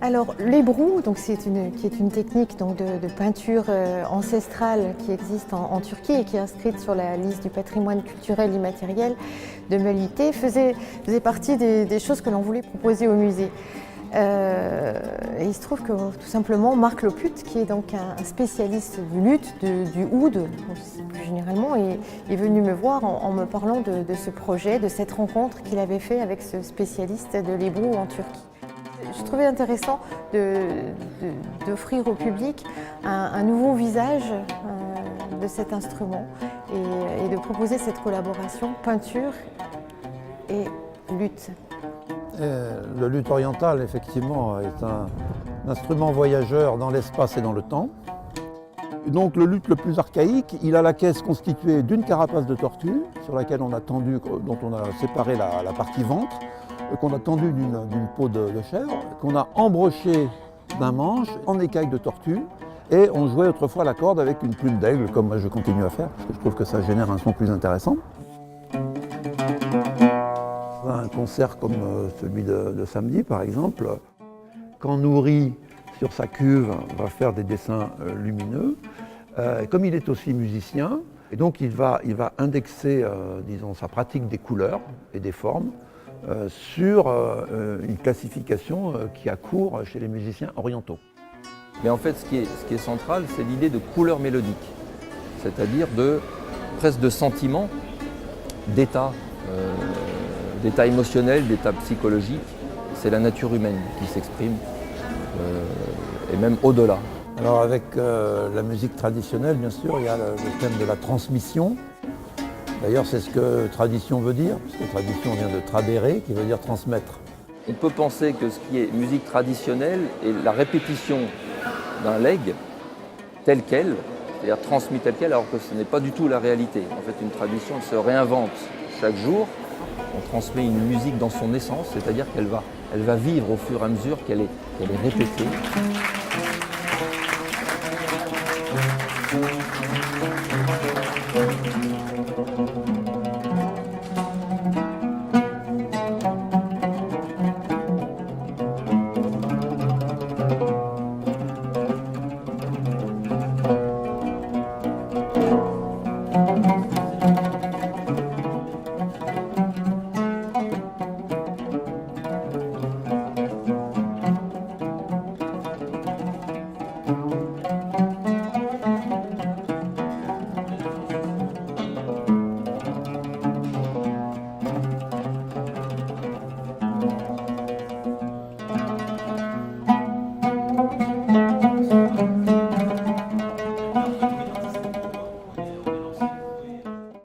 Alors l'ébroue, qui est une technique de peinture ancestrale qui existe en Turquie et qui est inscrite sur la liste du patrimoine culturel immatériel de Melite, faisait partie des choses que l'on voulait proposer au musée. Et il se trouve que tout simplement Marc Loput, qui est donc un spécialiste du luth, du oud plus généralement, est venu me voir en me parlant de ce projet, de cette rencontre qu'il avait fait avec ce spécialiste de l'ébroue en Turquie. Je trouvais intéressant d'offrir au public un nouveau visage de cet instrument et de proposer cette collaboration peinture et luth. Le luth oriental, effectivement, est un instrument voyageur dans l'espace et dans le temps. Donc le luth le plus archaïque, il a la caisse constituée d'une carapace de tortue sur laquelle on a tendu, dont on a séparé la partie ventre, qu'on a tendu d'une peau de chèvre, qu'on a embroché d'un manche en écaille de tortue, et on jouait autrefois la corde avec une plume d'aigle, comme moi je continue à faire, parce que je trouve que ça génère un son plus intéressant. Un concert comme celui de samedi, par exemple, quand Nourri, sur sa cuve, va faire des dessins lumineux, comme il est aussi musicien, et donc il va indexer disons, sa pratique des couleurs et des formes sur une classification qui a cours chez les musiciens orientaux. Mais en fait, ce qui est central, c'est l'idée de couleur mélodique, c'est-à-dire presque de sentiment, d'état émotionnel, d'état psychologique. C'est la nature humaine qui s'exprime, et même au-delà. Alors avec la musique traditionnelle, bien sûr, il y a le thème de la transmission. D'ailleurs, c'est ce que tradition veut dire, parce que tradition vient de tradere, qui veut dire transmettre. On peut penser que ce qui est musique traditionnelle est la répétition d'un legs tel quel, c'est-à-dire transmis tel quel, alors que ce n'est pas du tout la réalité. En fait, une tradition se réinvente chaque jour. On transmet une musique dans son essence, c'est-à-dire qu'elle va vivre au fur et à mesure qu'elle est répétée.